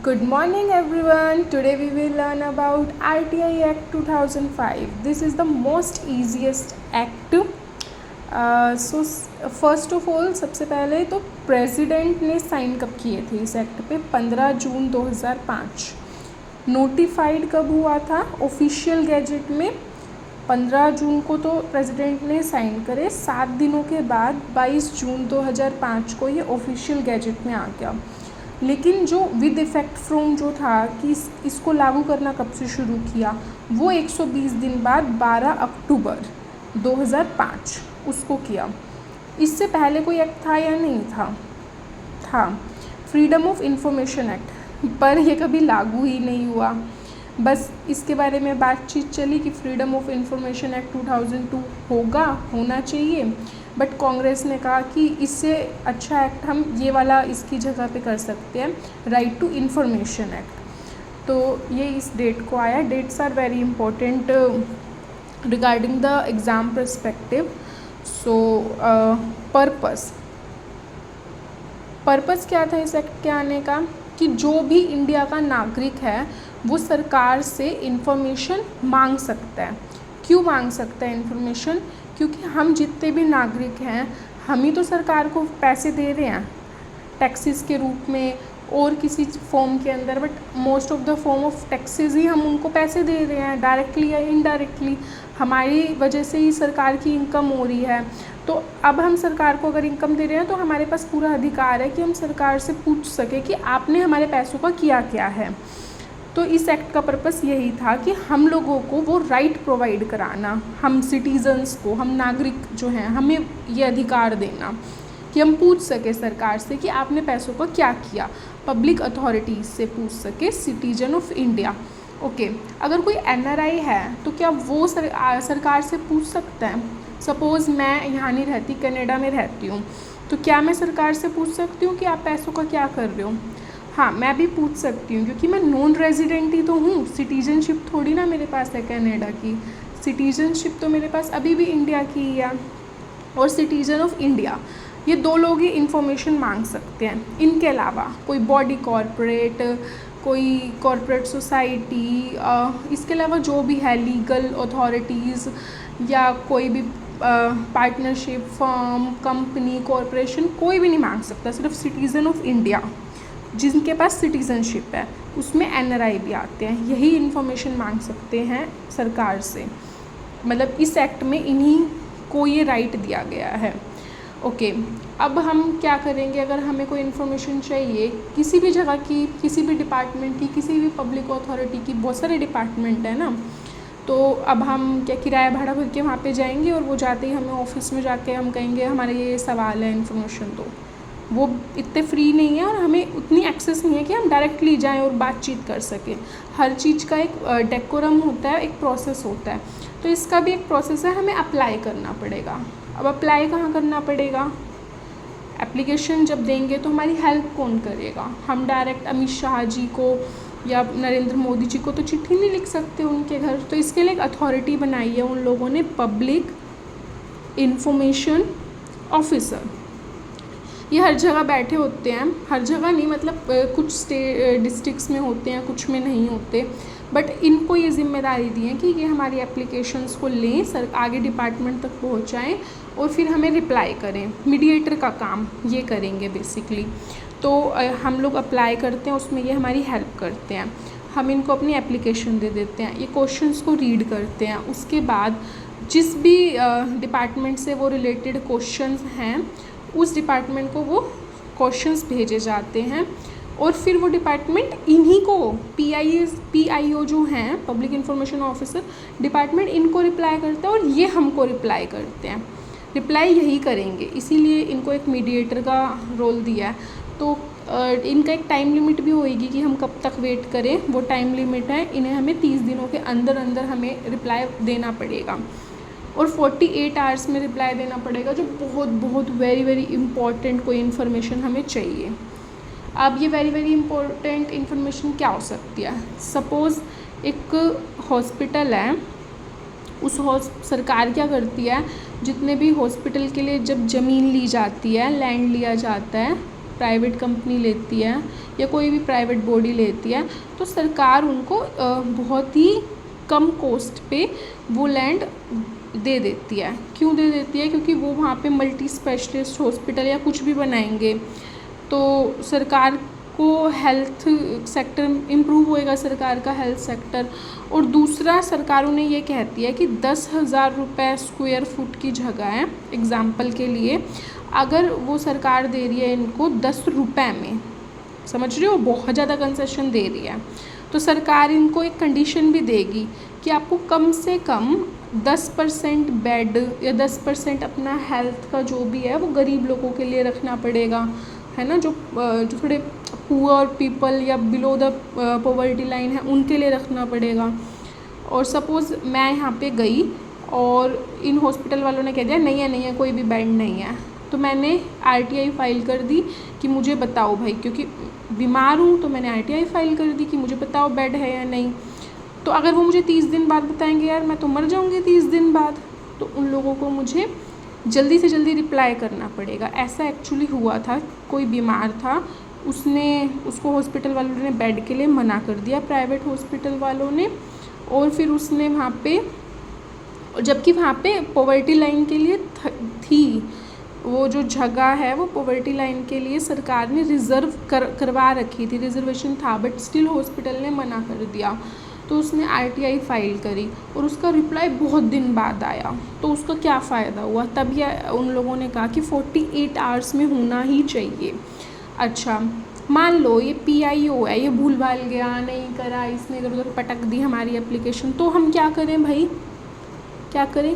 Good morning everyone. Today we will learn about RTI Act 2005. This is the most easiest act. So first of all सबसे पहले तो president ने sign कब किए थे इस एक्ट पे? 15 जून 2005। नोटिफाइड कब हुआ था ऑफिशियल गैजेट में? 15 जून को तो प्रेसिडेंट ने साइन करे, 7 दिनों के बाद 22 जून 2005 को ये ऑफिशियल गैजेट में आ गया। लेकिन जो विद इफ़ेक्ट फ्रॉम जो था कि इसको लागू करना कब से शुरू किया, वो 120 दिन बाद 12 अक्टूबर 2005 उसको किया। इससे पहले कोई एक्ट था या नहीं था फ्रीडम ऑफ इंफॉर्मेशन एक्ट, पर ये कभी लागू ही नहीं हुआ। बस इसके बारे में बातचीत चली कि फ्रीडम ऑफ इंफॉर्मेशन एक्ट 2002 होना चाहिए, बट कांग्रेस ने कहा कि इससे अच्छा एक्ट हम ये वाला इसकी जगह पे कर सकते हैं, राइट टू इंफॉर्मेशन एक्ट। तो ये इस डेट को आया। Dates are very important regarding the exam perspective. So purpose क्या था इस एक्ट के आने का? कि जो भी इंडिया का नागरिक है वो सरकार से इन्फॉर्मेशन मांग सकता है। क्यों मांग सकता है इन्फॉर्मेशन? क्योंकि हम जितने भी नागरिक हैं हम ही तो सरकार को पैसे दे रहे हैं टैक्सेस के रूप में और किसी फॉर्म के अंदर, but most of the form of taxes ही हम उनको पैसे दे रहे हैं, डायरेक्टली या इनडायरेक्टली। हमारी वजह से ही सरकार की इनकम हो रही है। तो अब हम सरकार को अगर इनकम दे रहे हैं तो हमारे पास पूरा अधिकार है कि हम सरकार से पूछ सके कि आपने हमारे पैसों का किया क्या है। तो इस एक्ट का पर्पस यही था कि हम लोगों को वो राइट प्रोवाइड कराना, हम सिटीजन्स को, हम नागरिक जो हैं, हमें ये अधिकार देना कि हम पूछ सके सरकार से कि आपने पैसों का क्या किया, पब्लिक अथॉरिटीज़ से पूछ सके, सिटीजन ऑफ इंडिया। ओके, अगर कोई NRI है तो क्या वो सरकार से पूछ सकता है? सपोज़ मैं यहाँ नहीं रहती, कनाडा में रहती हूँ, तो क्या मैं सरकार से पूछ सकती हूँ कि आप पैसों का क्या कर रहे हो? हाँ, मैं भी पूछ सकती हूँ, क्योंकि मैं नॉन रेजिडेंट ही तो हूँ। सिटीजनशिप थोड़ी ना मेरे पास है कनाडा की, सिटीजनशिप तो मेरे पास अभी भी इंडिया की ही है। और सिटीजन ऑफ इंडिया, ये दो लोग ही इन्फॉर्मेशन मांग सकते हैं। इनके अलावा कोई बॉडी कॉरपोरेट, कोई कॉरपोरेट सोसाइटी, इसके अलावा जो भी है लीगल अथॉरिटीज़ या कोई भी पार्टनरशिप, फर्म, कंपनी, कॉरपोरेशन, कोई भी नहीं मांग सकता। सिर्फ सिटीज़न ऑफ इंडिया जिनके पास सिटीज़नशिप है, उसमें NRI भी आते हैं, यही इन्फॉर्मेशन मांग सकते हैं सरकार से। मतलब इस एक्ट में इन्हीं को ये राइट दिया गया है। ओके, अब हम क्या करेंगे? अगर हमें कोई इन्फॉर्मेशन चाहिए किसी भी जगह की, किसी भी डिपार्टमेंट की, किसी भी पब्लिक अथॉरिटी की, बहुत सारे डिपार्टमेंट है ना, तो अब हम क्या किराया भाड़ा भर के वहाँ पे जाएंगे और वो जाते ही हमें ऑफिस में जाके हम कहेंगे हमारे ये सवाल है, इन्फॉर्मेशन दो। वो इतने फ्री नहीं है और हमें उतनी एक्सेस नहीं है कि हम डायरेक्टली जाएं और बातचीत कर सकें। हर चीज़ का एक डेकोरम होता है, एक प्रोसेस होता है। तो इसका भी एक प्रोसेस है, हमें अप्लाई करना पड़ेगा। अब अप्लाई कहाँ करना पड़ेगा? एप्लीकेशन जब देंगे तो हमारी हेल्प कौन करेगा? हम डायरेक्ट अमित शाह जी को या नरेंद्र मोदी जी को तो चिट्ठी नहीं लिख सकते उनके घर। तो इसके लिए एक अथॉरिटी बनाई है उन लोगों ने, पब्लिक इन्फॉर्मेशन ऑफिसर। ये हर जगह बैठे होते हैं, हर जगह नहीं, मतलब कुछ डिस्ट्रिक्ट्स में होते हैं, कुछ में नहीं होते, बट इनको ये जिम्मेदारी दी है कि ये हमारी एप्लीकेशंस को लें, आगे डिपार्टमेंट तक पहुंचाएं और फिर हमें रिप्लाई करें। मीडिएटर का काम ये करेंगे बेसिकली। तो हम लोग अप्लाई करते हैं, उसमें ये हमारी हेल्प करते हैं। हम इनको अपनी एप्लीकेशन दे देते हैं, ये क्वेश्चंस को रीड करते हैं। उसके बाद जिस भी डिपार्टमेंट से वो रिलेटेड क्वेश्चंस हैं, उस डिपार्टमेंट को वो क्वेश्चंस भेजे जाते हैं और फिर वो डिपार्टमेंट इन्हीं को PIO जो हैं, पब्लिक इन्फॉर्मेशन ऑफिसर डिपार्टमेंट, इनको रिप्लाई करता है और ये हमको रिप्लाई करते हैं। रिप्लाई यही करेंगे, इसीलिए इनको एक मीडिएटर का रोल दिया है। तो इनका एक टाइम लिमिट भी होएगी कि हम कब तक वेट करें, वो टाइम लिमिट है। इन्हें हमें 30 दिनों के अंदर अंदर हमें रिप्लाई देना पड़ेगा और 48 आवर्स में रिप्लाई देना पड़ेगा, जो बहुत बहुत वेरी वेरी इंपॉर्टेंट कोई इन्फॉर्मेशन हमें चाहिए। अब ये वेरी वेरी इंपॉर्टेंट इन्फॉर्मेशन क्या हो सकती है? सपोज़ एक हॉस्पिटल है, उस सरकार क्या करती है, जितने भी हॉस्पिटल के लिए जब ज़मीन ली जाती है, लैंड लिया जाता है, प्राइवेट कंपनी लेती है या कोई भी प्राइवेट बॉडी लेती है, तो सरकार उनको बहुत ही कम कॉस्ट पे वो लैंड दे देती है। क्यों दे देती है? क्योंकि वो वहाँ पे मल्टी स्पेशलिस्ट हॉस्पिटल या कुछ भी बनाएंगे तो सरकार को हेल्थ सेक्टर इम्प्रूव होएगा, सरकार का हेल्थ सेक्टर। और दूसरा, सरकार उन्हें ये कहती है कि 10,000 रुपये स्क्वायर फुट की जगह है, एग्ज़ाम्पल के लिए अगर वो सरकार दे रही है इनको 10 रुपये में, समझ रहे हो, बहुत ज़्यादा कंसेशन दे रही है, तो सरकार इनको एक कंडीशन भी देगी कि आपको कम से कम 10% बेड या 10% अपना हेल्थ का जो भी है वो गरीब लोगों के लिए रखना पड़ेगा, है ना, जो थोड़े पुअर पीपल या बिलो द पॉवर्टी लाइन है उनके लिए रखना पड़ेगा। और सपोज़ मैं यहाँ पे गई और इन हॉस्पिटल वालों ने कह दिया नहीं है कोई भी बेड नहीं है, तो मैंने RTI फाइल कर दी कि मुझे बताओ भाई, क्योंकि बीमार हूँ तो मैंने RTI फाइल कर दी कि मुझे बताओ बेड है या नहीं। तो अगर वो मुझे 30 दिन बाद बताएंगे यार मैं तो मर जाऊँगी 30 दिन बाद, तो उन लोगों को मुझे जल्दी से जल्दी रिप्लाई करना पड़ेगा। ऐसा एक्चुअली हुआ था, कोई बीमार था, उसको हॉस्पिटल वालों ने बेड के लिए मना कर दिया, प्राइवेट हॉस्पिटल वालों ने, और फिर उसने वहाँ पे, जबकि वहाँ पे पॉवर्टी लाइन के लिए थी वो जो जगह है, वो पॉवर्टी लाइन के लिए सरकार ने रिज़र्व करवा रखी थी, रिजर्वेशन था, बट स्टिल हॉस्पिटल ने मना कर दिया। तो उसने RTI फाइल करी और उसका रिप्लाई बहुत दिन बाद आया। तो उसका क्या फ़ायदा हुआ? तभी उन लोगों ने कहा कि 48 आवर्स में होना ही चाहिए। अच्छा, मान लो ये PIO है, ये भूल भाल गया, नहीं करा, इसने इधर उधर पटक दी हमारी एप्लीकेशन, तो हम क्या करें भाई, क्या करें?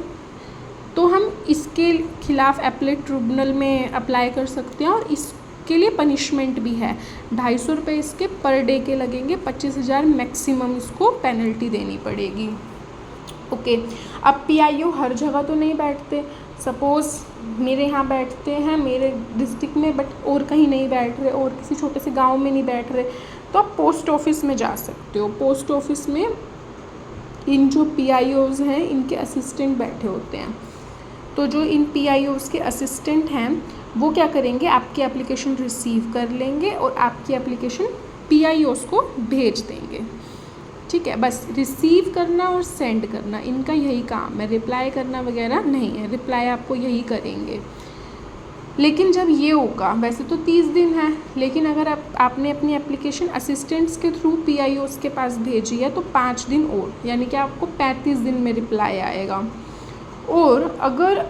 तो हम इसके खिलाफ एप्लेट ट्रिब्यूनल में अप्लाई कर सकते हैं और इसके लिए पनिशमेंट भी है। 250 रुपये इसके पर डे के लगेंगे, 25,000 मैक्सिमम इसको पेनल्टी देनी पड़ेगी। ओके, अब PIO हर जगह तो नहीं बैठते, सपोज़ मेरे यहाँ बैठते हैं मेरे डिस्ट्रिक्ट में, बट और कहीं नहीं बैठ रहे, और किसी छोटे से गांव में नहीं बैठ रहे, तो आप पोस्ट ऑफिस में जा सकते हो। पोस्ट ऑफिस में इन जो PIOs हैं इनके असिस्टेंट बैठे होते हैं, तो जो इन PIOs के असिस्टेंट हैं वो क्या करेंगे, आपकी एप्लीकेशन रिसीव कर लेंगे और आपकी एप्लीकेशन PIOs को भेज देंगे। ठीक है, बस रिसीव करना और सेंड करना इनका यही काम है, रिप्लाई करना वगैरह नहीं है, रिप्लाई आपको यही करेंगे। लेकिन जब ये होगा, वैसे तो 30 दिन है, लेकिन अगर आपने अपनी एप्लीकेशन असिस्टेंट्स के थ्रू PIOs के पास भेजी है तो 5 दिन और, यानी कि आपको 35 दिन में रिप्लाई आएगा। और अगर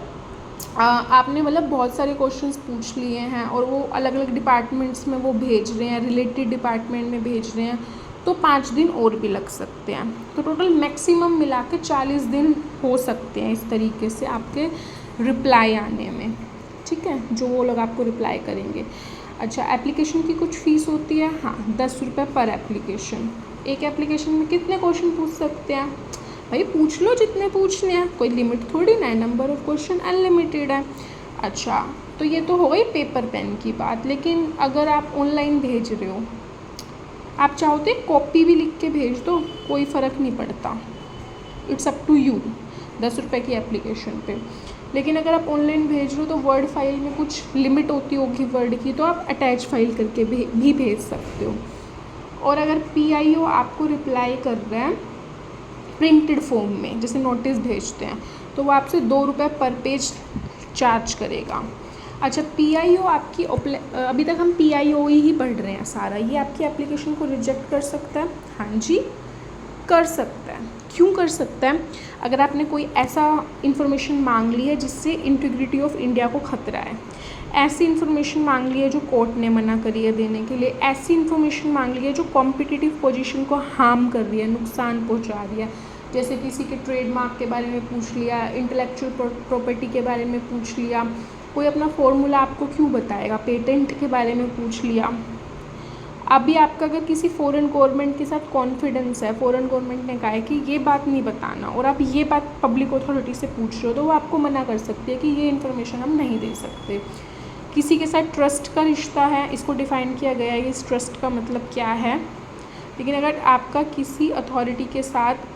आपने मतलब बहुत सारे क्वेश्चंस पूछ लिए हैं और वो अलग अलग डिपार्टमेंट्स में वो भेज रहे हैं, रिलेटेड डिपार्टमेंट में भेज रहे हैं, तो 5 दिन और भी लग सकते हैं। तो टोटल मैक्सिमम मिला के 40 दिन हो सकते हैं इस तरीके से आपके रिप्लाई आने में। ठीक है, जो वो लोग आपको रिप्लाई करेंगे। अच्छा, एप्लीकेशन की कुछ फ़ीस होती है, हाँ 10 रुपये पर एप्लीकेशन। एक एप्लीकेशन में कितने क्वेश्चन पूछ सकते हैं भाई? पूछ लो जितने पूछने हैं, कोई लिमिट थोड़ी ना है, नंबर ऑफ क्वेश्चन अनलिमिटेड है। अच्छा, तो ये तो हो गई पेपर पेन की बात। लेकिन अगर आप ऑनलाइन भेज रहे हो, आप चाहो तो कॉपी भी लिख के भेज दो, कोई फ़र्क नहीं पड़ता, इट्स अप टू यू, 10 रुपये की एप्लीकेशन पे। लेकिन अगर आप ऑनलाइन भेज रहे हो तो वर्ड फाइल में कुछ लिमिट होती होगी वर्ड की, तो आप अटैच फाइल करके भी भेज सकते हो। और अगर PIO आपको रिप्लाई कर रहे हैं प्रिंटेड फॉर्म में, जैसे नोटिस भेजते हैं, तो वो आपसे 2 रुपये पर पेज चार्ज करेगा। अच्छा, PIO आपकी अभी तक हम PIO ही पढ़ रहे हैं सारा, ये आपकी एप्लीकेशन को रिजेक्ट कर सकता है? हाँ जी, कर सकता है। क्यों कर सकता है? अगर आपने कोई ऐसा इन्फॉर्मेशन मांग ली है जिससे इंटीग्रिटी ऑफ इंडिया को खतरा है, ऐसी इन्फॉर्मेशन मांग ली है जो कोर्ट ने मना करी है देने के लिए, ऐसी इन्फॉर्मेशन मांग ली है जो कॉम्पिटिटिव पोजीशन को हार्म कर रही है, नुकसान पहुंचा रही है, जैसे किसी के ट्रेडमार्क के बारे में पूछ लिया, इंटेलेक्चुअल प्रॉपर्टी के बारे में पूछ लिया, कोई अपना फॉर्मूला आपको क्यों बताएगा, पेटेंट के बारे में पूछ लिया। अभी आपका अगर किसी फॉरेन गवर्नमेंट के साथ कॉन्फिडेंस है, फॉरेन गवर्नमेंट ने कहा है कि ये बात नहीं बताना, और आप ये बात पब्लिक अथॉरिटी से पूछ रहे हो, तो वो आपको मना कर सकती है कि ये इन्फॉर्मेशन हम नहीं दे सकते। किसी के साथ ट्रस्ट का रिश्ता है, इसको डिफ़ाइन किया गया है, इस ट्रस्ट का मतलब क्या है। लेकिन अगर आपका किसी अथॉरिटी के साथ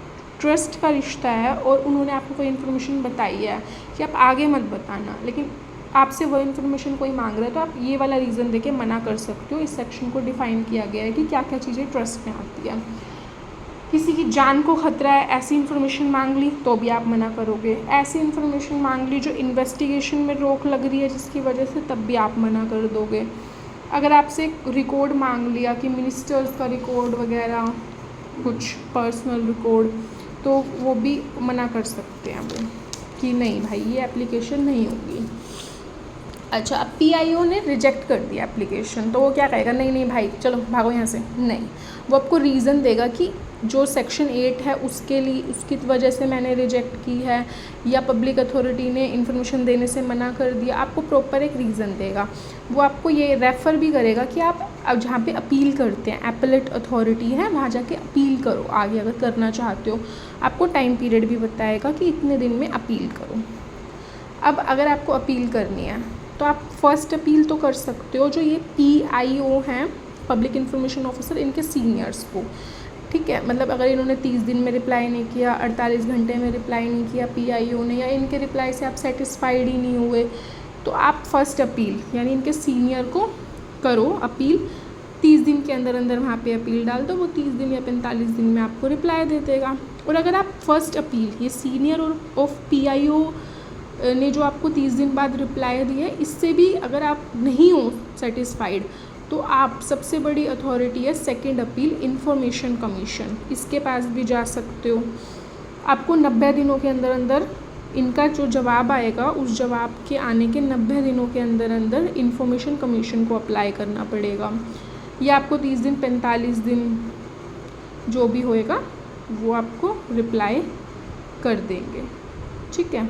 ट्रस्ट का रिश्ता है और उन्होंने आपको कोई इन्फॉर्मेशन बताई है कि आप आगे मत बताना, लेकिन आपसे वो इन्फॉर्मेशन कोई मांग रहा है तो आप ये वाला रीज़न देके मना कर सकते हो। इस सेक्शन को डिफ़ाइन किया गया है कि क्या क्या चीज़ें ट्रस्ट में आती है। किसी की जान को ख़तरा है, ऐसी इन्फॉर्मेशन मांग ली तो भी आप मना करोगे। ऐसी इन्फॉर्मेशन मांग ली जो इन्वेस्टिगेशन में रोक लग रही है जिसकी वजह से, तब भी आप मना कर दोगे। अगर आपसे रिकॉर्ड मांग लिया कि मिनिस्टर्स का रिकॉर्ड वगैरह, कुछ पर्सनल रिकॉर्ड, तो वो भी मना कर सकते हैं वो कि नहीं भाई ये एप्लीकेशन नहीं होगी। अच्छा, अब PIO ने रिजेक्ट कर दिया एप्लीकेशन, तो वो क्या कहेगा, नहीं नहीं भाई चलो भागो यहाँ से। नहीं, वो आपको रीज़न देगा कि जो सेक्शन 8 है उसके लिए, उसकी वजह से मैंने रिजेक्ट की है, या पब्लिक अथॉरिटी ने इन्फॉर्मेशन देने से मना कर दिया। आपको प्रॉपर एक रीज़न देगा। वो आपको ये रेफ़र भी करेगा कि आप अब जहाँ पे अपील करते हैं, एपेलेट अथॉरिटी है, वहाँ जाके अपील करो आगे अगर करना चाहते हो। आपको टाइम पीरियड भी बताएगा कि इतने दिन में अपील करो। अब अगर आपको अपील करनी है तो आप फर्स्ट अपील तो कर सकते हो जो ये PIO हैं, पब्लिक इन्फॉर्मेशन ऑफिसर, इनके सीनियर्स को। ठीक है, मतलब अगर इन्होंने 30 दिन में रिप्लाई नहीं किया, 48 घंटे में रिप्लाई नहीं किया PIO ने, या इनके रिप्लाई से आप सेटिस्फाइड ही नहीं हुए, तो आप फर्स्ट अपील यानी इनके सीनियर को करो अपील। 30 दिन के अंदर अंदर वहाँ पे अपील डाल दो, वो 30 दिन या 45 दिन में आपको रिप्लाई दे देगा। और अगर आप फर्स्ट अपील, ये सीनियर ऑफ PIO ने जो आपको 30 दिन बाद रिप्लाई दी है, इससे भी अगर आप नहीं हो सेटिस्फाइड, तो आप सबसे बड़ी अथॉरिटी है सेकंड अपील इंफॉर्मेशन कमीशन, इसके पास भी जा सकते हो। आपको 90 दिनों के अंदर अंदर इनका जो जवाब आएगा, उस जवाब के आने के 90 दिनों के अंदर अंदर इंफॉर्मेशन कमीशन को अप्लाई करना पड़ेगा। या आपको 30 दिन, 45 दिन जो भी होएगा वो आपको रिप्लाई कर देंगे। ठीक है,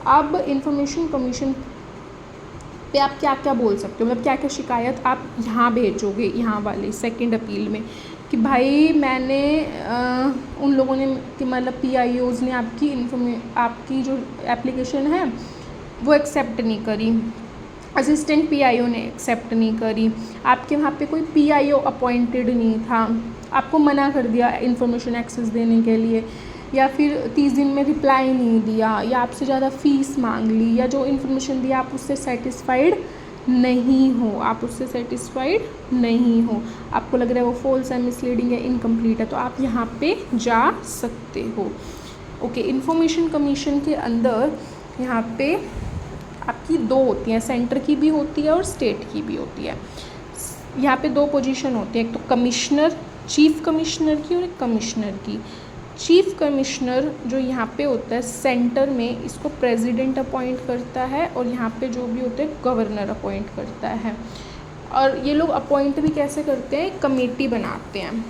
अब इंफॉर्मेशन कमीशन पे आप क्या क्या बोल सकते हो, मतलब क्या क्या शिकायत आप यहाँ भेजोगे, यहाँ वाले सेकंड अपील में, कि भाई मैंने उन लोगों ने कि मतलब PIOs ने आपकी जो एप्लीकेशन है वो एक्सेप्ट नहीं करी, असिस्टेंट PIO ने एक्सेप्ट नहीं करी, आपके वहाँ पे कोई PIO अपॉइंटेड नहीं था, आपको मना कर दिया इन्फॉर्मेशन एक्सेस देने के लिए, या फिर 30 दिन में रिप्लाई नहीं दिया, या आपसे ज़्यादा फ़ीस मांग ली, या जो इन्फॉर्मेशन दिया आप उससे सेटिस्फाइड नहीं हो, आपको लग रहा है वो फॉल्स है, मिसलीडिंग है, इनकम्प्लीट है, तो आप यहाँ पे जा सकते हो। ओके, इन्फॉर्मेशन कमीशन के अंदर यहाँ पे आपकी 2 होती हैं, सेंटर की भी होती है और स्टेट की भी होती है। यहाँ पे 2 पोजीशन होती है, एक तो कमिश्नर, चीफ कमिश्नर की, और एक कमिश्नर की। चीफ कमिश्नर जो यहाँ पे होता है सेंटर में, इसको प्रेसिडेंट अपॉइंट करता है, और यहाँ पे जो भी होते हैं गवर्नर अपॉइंट करता है। और ये लोग अपॉइंट भी कैसे करते हैं, कमेटी बनाते हैं।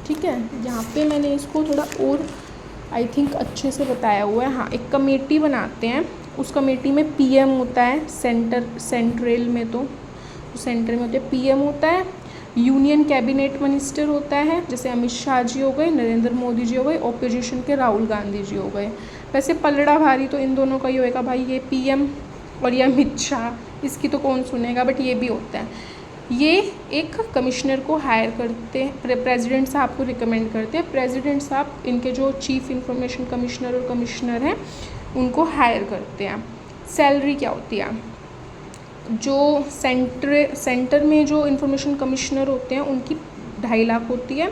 ठीक है, यहाँ पे मैंने इसको थोड़ा और आई थिंक अच्छे से बताया हुआ है। हाँ, एक कमेटी बनाते हैं, उस कमेटी में PM होता है, सेंट्रल में तो सेंटर में होते हैं PM होता है, यूनियन कैबिनेट मिनिस्टर होता है, जैसे अमित शाह जी हो गए, नरेंद्र मोदी जी हो गए, ऑपोजिशन के राहुल गांधी जी हो गए। वैसे पलड़ा भारी तो इन दोनों का ही होएगा भाई, ये PM और ये अमित शाह, इसकी तो कौन सुनेगा, बट ये भी होता है। ये एक कमिश्नर को हायर करते हैं, प्रेसिडेंट साहब को रिकमेंड करते हैं, प्रेसिडेंट साहब इनके जो चीफ इंफॉर्मेशन कमिश्नर और कमिश्नर हैं उनको हायर करते हैं। सैलरी क्या होती है, जो सेंटर में जो इन्फॉर्मेशन कमिश्नर होते हैं उनकी 2.5 लाख होती है,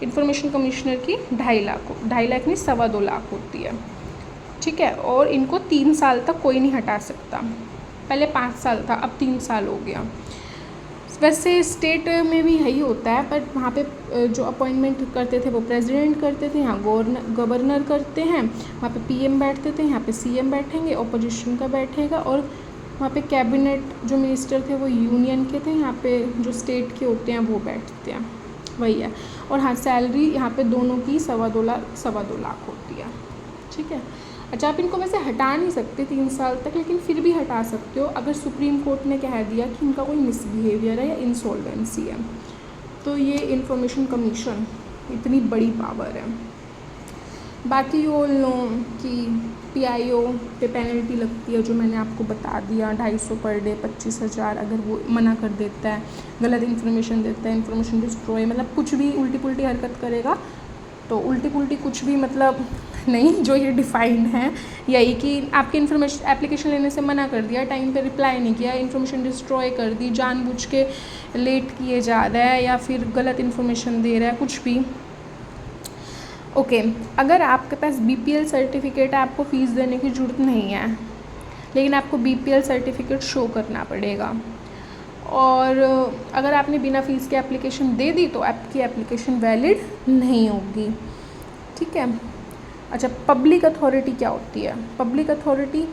इन्फॉर्मेशन कमिश्नर की 2.5 लाख, 2.5 लाख नहीं 2.25 लाख होती है। ठीक है, और इनको 3 साल तक कोई नहीं हटा सकता, पहले 5 साल था, अब 3 साल हो गया। वैसे स्टेट में भी यही होता है, पर वहाँ पे जो अपॉइंटमेंट करते थे वो प्रेसिडेंट करते थे, यहाँ गवर्नर करते हैं, वहाँ पे PM बैठते थे, यहाँ पे CM बैठेंगे, ऑपोजिशन का बैठेगा, और वहाँ पे कैबिनेट जो मिनिस्टर थे वो यूनियन के थे, यहाँ पे जो स्टेट के होते हैं वो बैठते हैं, वही है। और हाँ, सैलरी यहाँ पे दोनों की 2.25 लाख होती है। ठीक है, अच्छा, आप इनको वैसे हटा नहीं सकते 3 साल तक, लेकिन फिर भी हटा सकते हो अगर सुप्रीम कोर्ट ने कह दिया कि इनका कोई मिसबिहेवियर है या इंसॉल्वेंसी है। तो ये इंफॉर्मेशन कमीशन इतनी बड़ी पावर है। बाकी यू ऑल नो कि PIO पे पेनल्टी लगती है, जो मैंने आपको बता दिया, 250 पर डे, 25,000 अगर वो मना कर देता है, गलत इन्फॉर्मेशन देता है, इन्फॉर्मेशन डिस्ट्रॉय, मतलब कुछ भी उल्टी पुल्टी हरकत करेगा, तो उल्टी पुल्टी कुछ भी मतलब नहीं, जो ये डिफाइंड हैं यही कि आपकी इन्फॉर्मेशन एप्लीकेशन लेने से मना कर दिया, टाइम पे रिप्लाई नहीं किया, इन्फॉर्मेशन डिस्ट्रॉय कर दी, जानबूझ के लेट किए जा रहा है या फिर गलत इन्फॉर्मेशन दे रहा है, कुछ भी। ओके, अगर आपके पास BPL सर्टिफिकेट है, आपको फ़ीस देने की ज़रूरत नहीं है, लेकिन आपको BPL सर्टिफिकेट शो करना पड़ेगा। और अगर आपने बिना फ़ीस के एप्लीकेशन दे दी तो आपकी एप्लीकेशन वैलिड नहीं होगी, ठीक है। अच्छा, पब्लिक अथॉरिटी क्या होती है? पब्लिक अथॉरिटी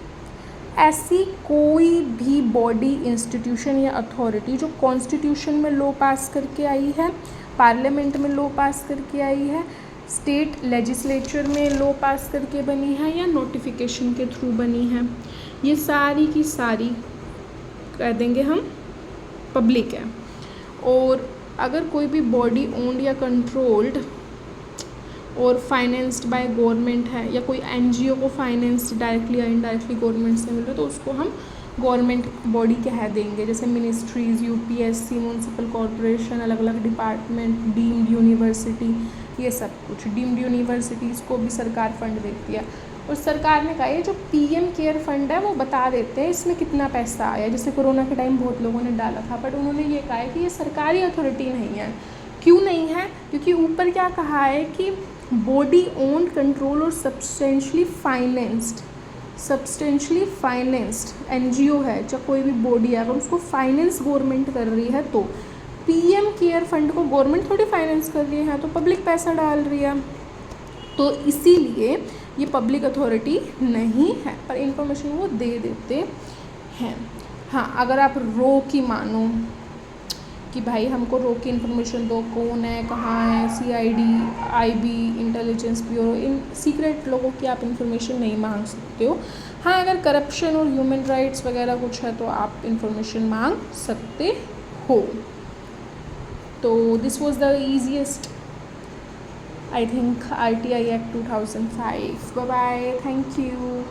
ऐसी कोई भी बॉडी, इंस्टीट्यूशन या अथॉरिटी जो कॉन्स्टिट्यूशन में लॉ पास करके आई है, पार्लियामेंट में लॉ पास करके आई है, स्टेट लेजिस्लेचर में लॉ पास करके बनी है या नोटिफिकेशन के थ्रू बनी है, ये सारी की सारी कह देंगे हम पब्लिक है। और अगर कोई भी बॉडी ओन्ड या कंट्रोल्ड और फाइनेंस्ड बाय गवर्नमेंट है, या कोई NGO को फाइनेंस्ड डायरेक्टली या इनडायरेक्टली गवर्नमेंट से मिल रहा है, तो उसको हम गवर्नमेंट बॉडी कह देंगे। जैसे मिनिस्ट्रीज़, UPSC, म्यूनसिपल कॉरपोरेशन, अलग अलग डिपार्टमेंट, डीम्ड यूनिवर्सिटी, ये सब कुछ। डीम्ड यूनिवर्सिटीज़ को भी सरकार फंड देती है, और सरकार ने कहा ये जो PM केयर फंड है वो बता देते हैं इसमें कितना पैसा आया। जैसे कोरोना के टाइम बहुत लोगों ने डाला था, बट उन्होंने ये कहा है कि ये सरकारी अथॉरिटी नहीं है। क्यों नहीं है? क्योंकि ऊपर क्या कहा है कि बॉडी ओन्ड, कंट्रोल और सब्सटेंशली फाइनेंस्ड NGO है, चाहे कोई भी बॉडी है, अगर उसको फाइनेंस गवर्नमेंट कर रही है तो PM केयर फंड को गवर्नमेंट थोड़ी फाइनेंस कर रही है, तो पब्लिक पैसा डाल रही है, तो इसीलिए ये पब्लिक अथॉरिटी नहीं है, पर इंफॉर्मेशन वो दे देते हैं। हाँ, अगर आप रो की मानो कि भाई हमको रो की इन्फॉर्मेशन दो, कौन है, कहाँ है, CID, IB, इंटेलिजेंस ब्यूरो, इन सीक्रेट लोगों की आप इन्फॉर्मेशन नहीं मांग सकते हो। हाँ, अगर करप्शन और ह्यूमन राइट्स वगैरह कुछ है तो आप इन्फॉर्मेशन मांग सकते हो। तो this was the easiest I think RTI Act 2005. Bye bye. Thank you.